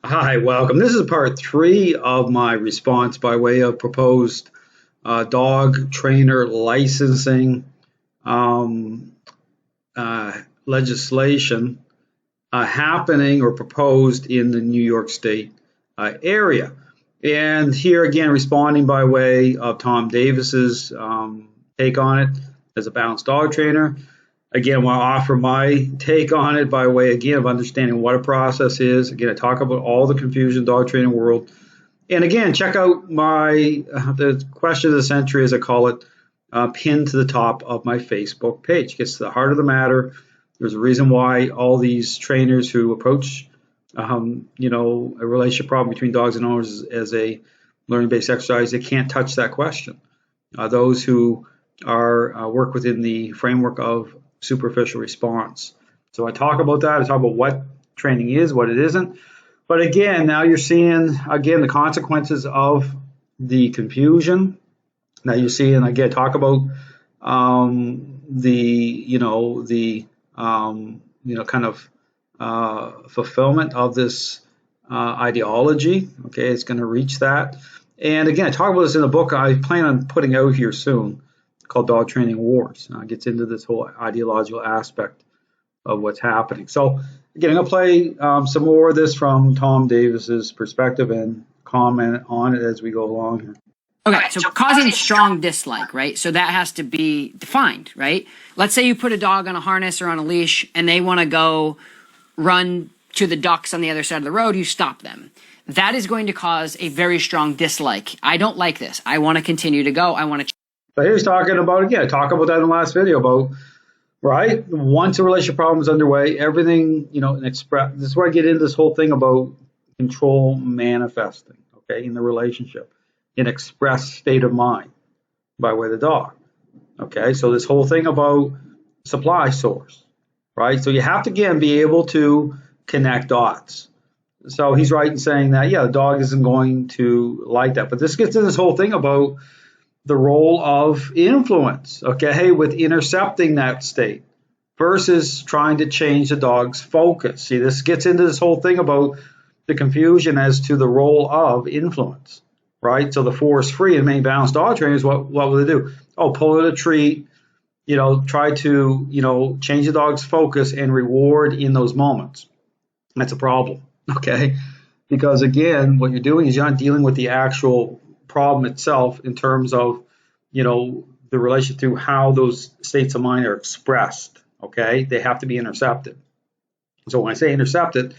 Hi, welcome. This is part three of my response by way of proposed dog trainer licensing um, legislation happening or proposed in the New York State area. And here again, responding by way of Tom Davis's take on it as a balanced dog trainer. Again, I want to offer my take on it by way, again, of understanding what a process is. Again, I talk about all the confusion dog training world. And again, check out the question of the century, as I call it, pinned to the top of my Facebook page. It gets to the heart of the matter. There's a reason why all these trainers who approach, a relationship problem between dogs and owners as a learning-based exercise, they can't touch that question. Those who are work within the framework of superficial response. So I talk about that. I talk about what training is, what it isn't. But again, now you're seeing, again, the consequences of the confusion. Now you're seeing, again, talk about fulfillment of this ideology. Okay, it's going to reach that. And again, I talk about this in a book I plan on putting out here soon, called Dog Training Wars. It gets into this whole ideological aspect of what's happening. So again, I'm going to play some more of this from Tom Davis's perspective and comment on it as we go along here. Okay, so causing strong dislike, right? So that has to be defined, right? Let's say you put a dog on a harness or on a leash and they want to go run to the ducks on the other side of the road, you stop them. That is going to cause a very strong dislike. I don't like this. I want to continue to go. I want to. But here's talking about, again, I talked about that in the last video about, right, once a relationship problem is underway, everything, this is where I get into this whole thing about control manifesting, okay, in the relationship, in express state of mind by way of the dog, okay? So this whole thing about supply source, right? So you have to, again, be able to connect dots. So he's right in saying that, yeah, the dog isn't going to like that. But this gets to this whole thing about the role of influence, okay, with intercepting that state versus trying to change the dog's focus. See, this gets into this whole thing about the confusion as to the role of influence, right? So the force-free and main balanced dog trainers, what will they do? Oh, pull it a treat, try to, change the dog's focus and reward in those moments. That's a problem, okay? Because again, what you're doing is you're not dealing with the actual problem itself in terms of, the relation to how those states of mind are expressed, okay? They have to be intercepted. So when I say intercepted,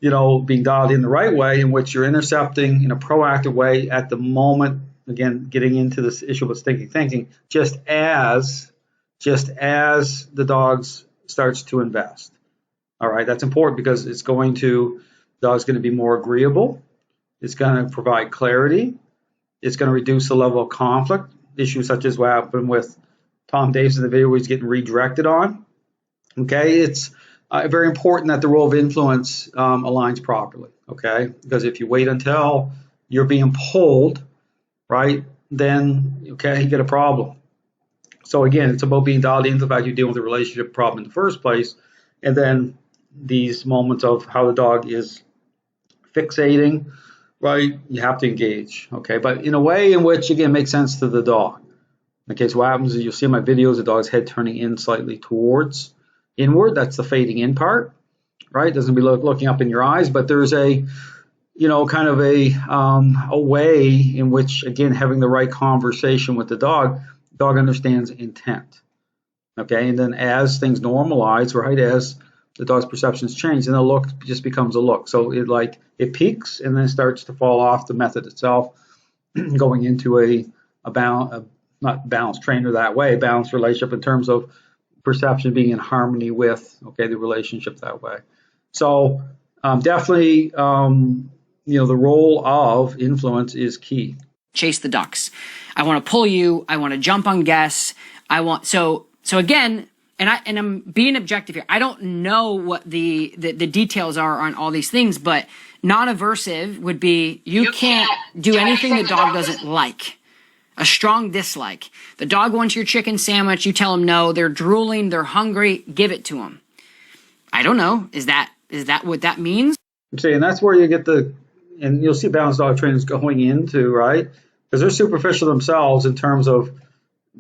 being dialed in the right way, in which you're intercepting in a proactive way at the moment, again, getting into this issue of thinking, just as the dog starts to invest. All right, that's important because the dog's going to be more agreeable. It's going to provide clarity. It's going to reduce the level of conflict, issues such as what happened with Tom Davis in the video where he's getting redirected on. Okay, it's very important that the role of influence aligns properly, okay? Because if you wait until you're being pulled, right, then, okay, you get a problem. So again, it's about being dialed into the fact you're dealing with a relationship problem in the first place, and then these moments of how the dog is fixating, right, you have to engage, okay? But in a way in which, again, makes sense to the dog. Okay, so what happens is you'll see in my videos the dog's head turning in slightly towards inward. That's the fading in part, right? Doesn't be looking up in your eyes, but there's a, kind of a way in which, again, having the right conversation with the dog understands intent, okay? And then as things normalize, right, as the dog's perceptions change, and the look just becomes a look. So it peaks and then starts to fall off the method itself, going into not balanced trainer that way, balanced relationship in terms of perception being in harmony with, okay, the relationship that way. So definitely, the role of influence is key. Chase the ducks. I want to pull you. I want to jump on guests. So again. And I'm being objective here. I don't know what the details are on all these things, but non-aversive would be you can't do anything the dog doesn't like. A strong dislike. The dog wants your chicken sandwich. You tell them no. They're drooling. They're hungry. Give it to them. I don't know. Is that what that means? See, and that's where you get and you'll see balanced dog trainers going into, right? Because they're superficial themselves in terms of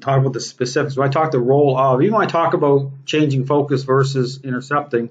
talking about the specifics. When I talk the role of, even when I talk about changing focus versus intercepting,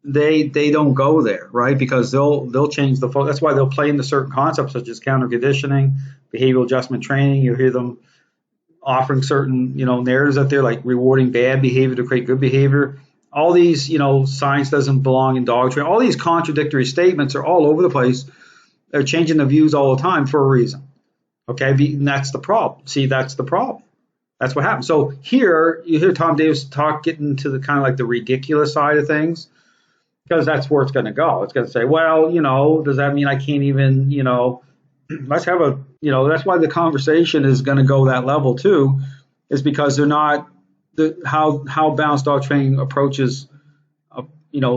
they don't go there, right? Because they'll change the focus. That's why they'll play into certain concepts such as counter conditioning, behavioral adjustment training. You hear them offering certain, narratives that they're like rewarding bad behavior to create good behavior. All these, science doesn't belong in dog training. All these contradictory statements are all over the place. They're changing the views all the time for a reason. Okay, and that's the problem. See, that's the problem. That's what happens. So here, you hear Tom Davis getting into the kind of like the ridiculous side of things, because that's where it's going to go. It's going to say, well, does that mean I can't even, let's have that's why the conversation is going to go that level too, is because they're not, how balanced dog training approaches,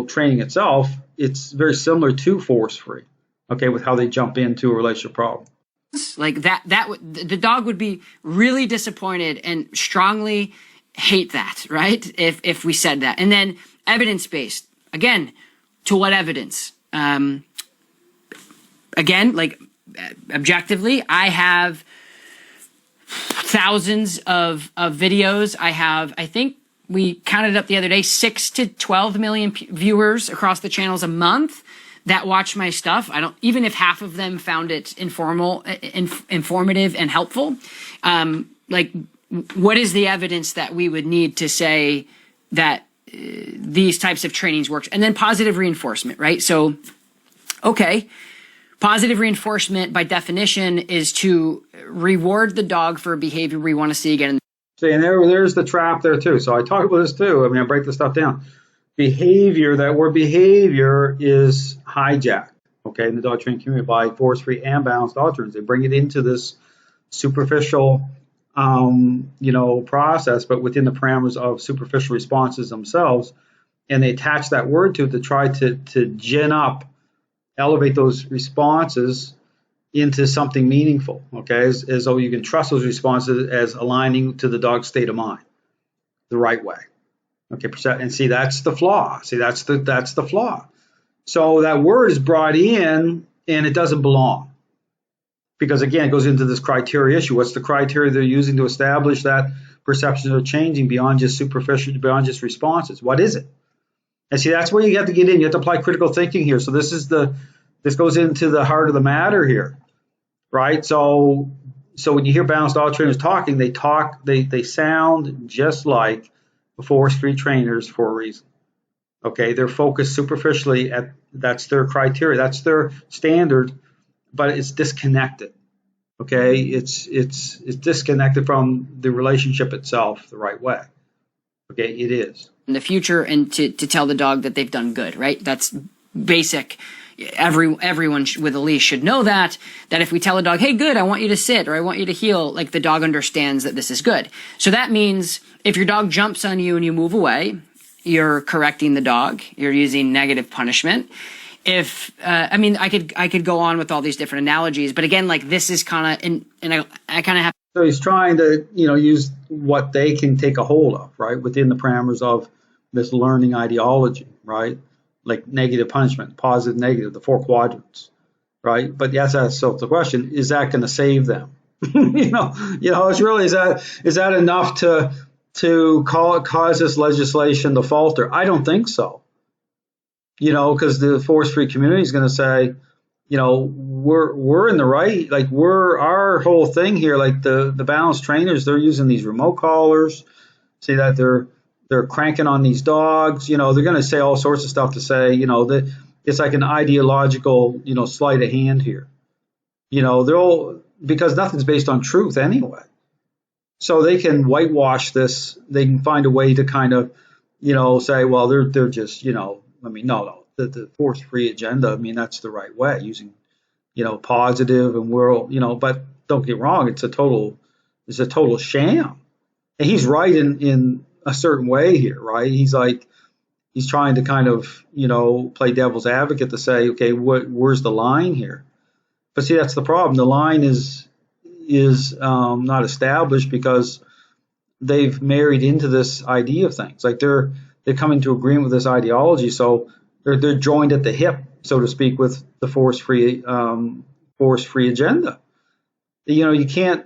training itself. It's very similar to force free, okay, with how they jump into a relationship problem. Like the dog would be really disappointed and strongly hate that, right? If we said that. And then evidence-based, again, to what evidence? Again, like objectively, I have thousands of videos. I think we counted up the other day, 6 to 12 million viewers across the channels a month that watch my stuff. Even if half of them found it informative and helpful, like what is the evidence that we would need to say that these types of trainings work? And then positive reinforcement, right? So, okay, positive reinforcement by definition is to reward the dog for a behavior we want to see again. See, and there's the trap there too. So I talk about this too. I break this stuff down. That word behavior is hijacked, okay, in the dog training community by force-free and balanced dog trainers. They bring it into this superficial, process, but within the parameters of superficial responses themselves, and they attach that word to it to try to gin up, elevate those responses into something meaningful, okay, as though you can trust those responses as aligning to the dog's state of mind the right way. Okay, and see, that's the flaw. See, that's the flaw. So that word is brought in and it doesn't belong. Because again, it goes into this criteria issue. What's the criteria they're using to establish that perceptions are changing beyond just superficial, beyond just responses? What is it? And see, that's where you have to get in. You have to apply critical thinking here. So this goes into the heart of the matter here, right? So when you hear balanced dog trainers talking, they sound just like force-free trainers for a reason. Okay, they're focused superficially that's their criteria, that's their standard, but it's disconnected. Okay, it's disconnected from the relationship itself the right way. Okay, it is. In the future, and to tell the dog that they've done good, right? That's basic. Everyone with a leash should know that if we tell a dog, hey, good, I want you to sit or I want you to heel, like the dog understands that this is good. So that means if your dog jumps on you and you move away, you're correcting the dog. You're using negative punishment. I could go on with all these different analogies, but again, like this is kind of, and I kind of have. So he's trying to, use what they can take a hold of, right, within the parameters of this learning ideology, right? Like negative punishment, positive, negative, the 4 quadrants, right? But you have to ask yourself the question: is that going to save them? It's really is that enough to cause this legislation to falter? I don't think so. Because the force-free community is going to say, we're in the right, like our whole thing here, like the balanced trainers, they're using these remote collars, see that they're cranking on these dogs, they're going to say all sorts of stuff to say, that it's like an ideological, sleight of hand here, because nothing's based on truth anyway. So they can whitewash this. They can find a way to kind of, say, well, they're just, no, the force-free agenda, that's the right way, using, positive and world, but don't get wrong, it's a total sham. And he's right in a certain way here, right? He's trying to kind of, play devil's advocate to say, okay, where's the line here? But see, that's the problem. The line is not established because they've married into this idea of things. Like they're coming to agreement with this ideology. So they're joined at the hip, so to speak, with the force-free agenda. You can't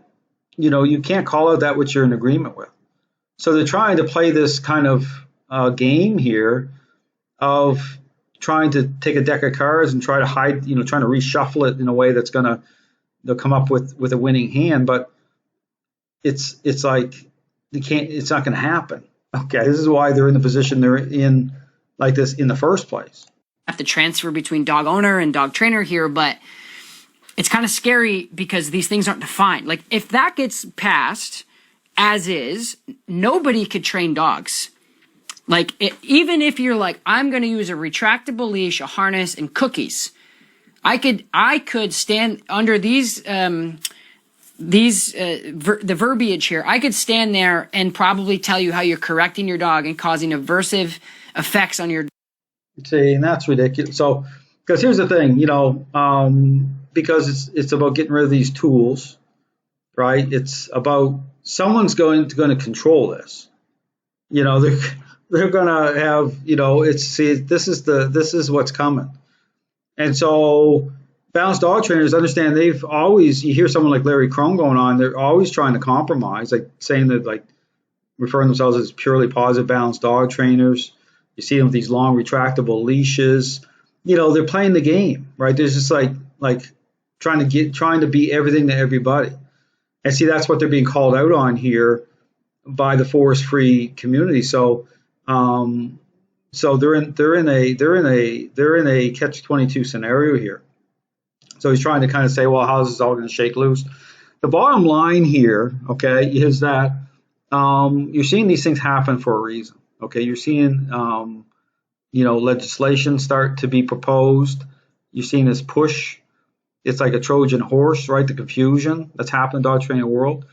call out that which you're in agreement with. So they're trying to play this kind of game here of trying to take a deck of cards and try to hide, trying to reshuffle it in a way that's they'll come up with a winning hand, but it's like it's not going to happen. Okay, this is why they're in the position they're in like this in the first place. Have to transfer between dog owner and dog trainer here, but it's kind of scary because these things aren't defined. Like if that gets passed as is, nobody could train dogs. Like even if you're like, I'm going to use a retractable leash, a harness, and cookies, I could stand under the verbiage here. I could stand there and probably tell you how you're correcting your dog and causing aversive effects on your. See, and that's ridiculous. So, because here's the thing, because it's about getting rid of these tools, right? It's about someone's going to control this. They're going to have, this is what's coming. And so balanced dog trainers understand you hear someone like Larry Crone going on, they're always trying to compromise, like saying that, like referring themselves as purely positive balanced dog trainers. You see them with these long retractable leashes. They're playing the game, right? There's just like trying to be everything to everybody. And see, that's what they're being called out on here by the force-free community. So they're in a catch-22 scenario here. So he's trying to kind of say, well, how's this all going to shake loose? The bottom line here, okay, is that you're seeing these things happen for a reason. Okay, you're seeing legislation start to be proposed. You're seeing this push. It's like a Trojan horse, right? The confusion that's happened in the dog training world.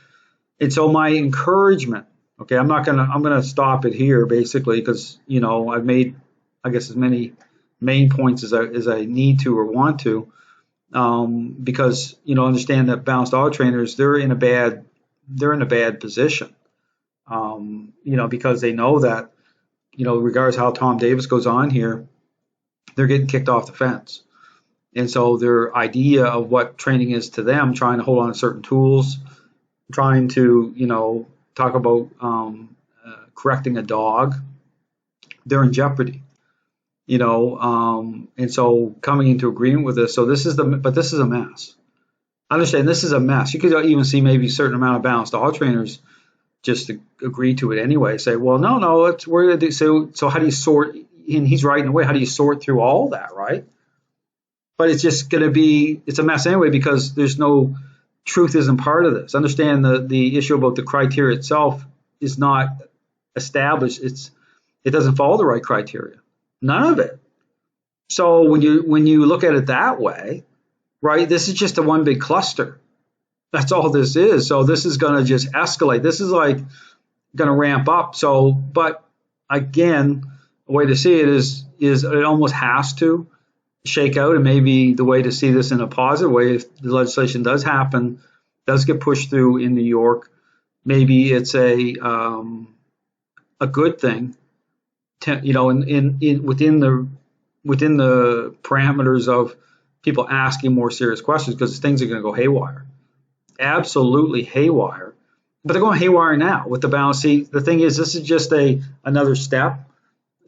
And so my encouragement, okay, I'm gonna stop it here basically because I've made, I guess, as many main points as I need to or want to, because understand that balanced dog trainers, they're in a bad position, because they know that regardless of how Tom Davis goes on here, they're getting kicked off the fence. And so their idea of what training is to them, trying to hold on to certain tools, trying to, talk about correcting a dog, they're in jeopardy, and so coming into agreement with this. So this is a mess. Understand this is a mess. You could even see maybe a certain amount of balanced dog trainers just agree to it anyway. Say, well, no, we're going to do so. How do you sort? And he's right in a way. How do you sort through all that, right? But it's just going to be, it's a mess anyway because there's no truth isn't part of this. Understand the issue about the criteria itself is not established. It doesn't follow the right criteria. None of it. So when you look at it that way, right, this is just a one big cluster. That's all this is. So this is going to just escalate. This is like going to ramp up. So, but again, a way to see it is it almost has to shake out, and maybe the way to see this in a positive way, if the legislation does get pushed through in New York, maybe it's a good thing, within the parameters of people asking more serious questions, because things are going to go haywire, absolutely haywire. But they're going haywire now with the balance. See, the thing is, this is just another step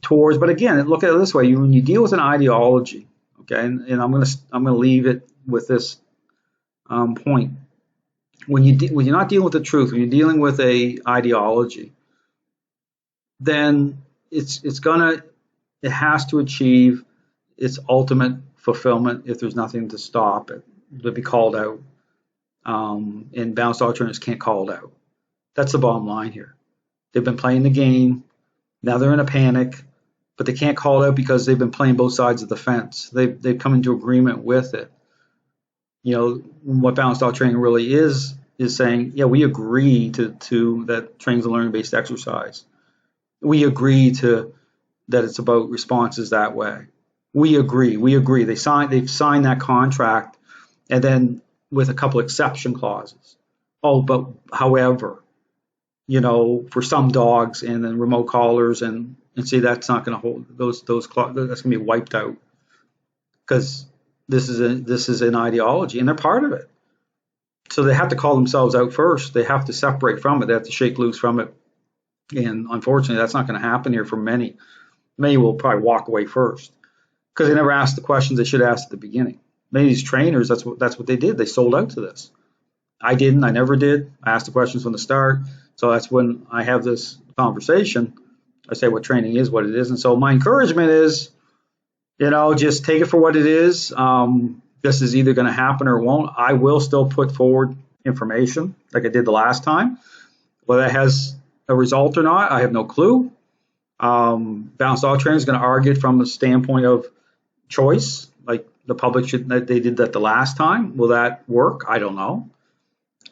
towards. But again, look at it this way: when you deal with an ideology. Okay, and I'm gonna leave it with this point. When you're not dealing with the truth, when you're dealing with a ideology, then it has to achieve its ultimate fulfillment if there's nothing to stop it. It'll be called out, and balanced dog trainers can't call it out. That's the bottom line here. They've been playing the game. Now they're in a panic. But they can't call it out because they've been playing both sides of the fence. They've come into agreement with it. What balanced dog training really is saying, yeah, we agree to that training's a learning-based exercise. We agree to that it's about responses that way. We agree. They've signed that contract, and then with a couple exception clauses. Oh, but however, for some dogs and then remote collars and and see that's not going to hold that's going to be wiped out because this is an ideology and they're part of it. So they have to call themselves out first. They have to separate from it. They have to shake loose from it. And unfortunately, that's not going to happen here for many. Many will probably walk away first because they never asked the questions they should have asked at the beginning. Many of these trainers, that's what they did. They sold out to this. I didn't. I never did. I asked the questions from the start. So that's when I have this conversation. I say what training is, what it is. And so my encouragement is, just take it for what it is. This is either going to happen or it won't. I will still put forward information like I did the last time. Whether that has a result or not, I have no clue. Balanced dog training is going to argue from the standpoint of choice, like the public they did that the last time. Will that work? I don't know.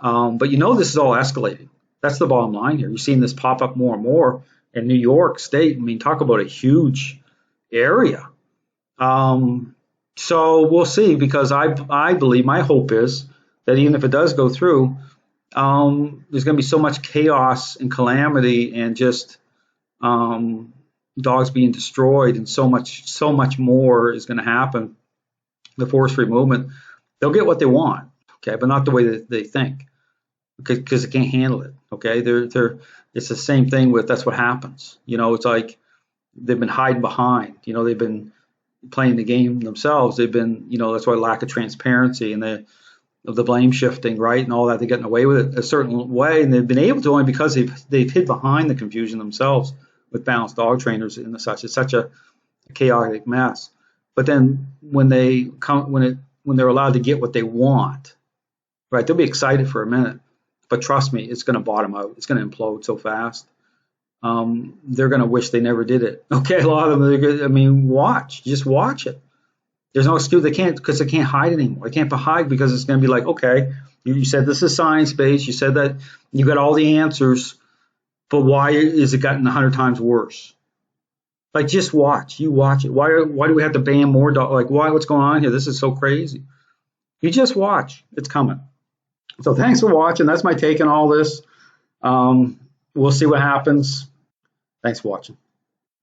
But this is all escalating. That's the bottom line here. You're seeing this pop up more and more in New York State. I mean, talk about a huge area. So we'll see, because I believe, my hope is that even if it does go through, there's going to be so much chaos and calamity and just dogs being destroyed, and so much more is going to happen. The force-free movement, they'll get what they want, okay, but not the way that they think, because they can't handle it. Okay, it's the same thing with, that's what happens. It's like they've been hiding behind. They've been playing the game themselves. They've been, that's why lack of transparency and the blame shifting, right, and all that. They're getting away with it a certain way, and they've been able to only because they've hid behind the confusion themselves with balanced dog trainers and such. It's such a chaotic mess. But then when they're allowed to get what they want, right, they'll be excited for a minute. But trust me, it's going to bottom out. It's going to implode so fast. They're going to wish they never did it. Okay, a lot of them. Just watch it. There's no excuse. They can't, because they can't hide anymore. They can't hide because it's going to be like, okay, you said this is science-based. You said that you got all the answers, but why is it gotten 100 times worse? Like, just watch. You watch it. Why do we have to ban more dogs? Like, why? What's going on here? This is so crazy. You just watch. It's coming. So thanks for watching. That's my take on all this. We'll see what happens. Thanks for watching.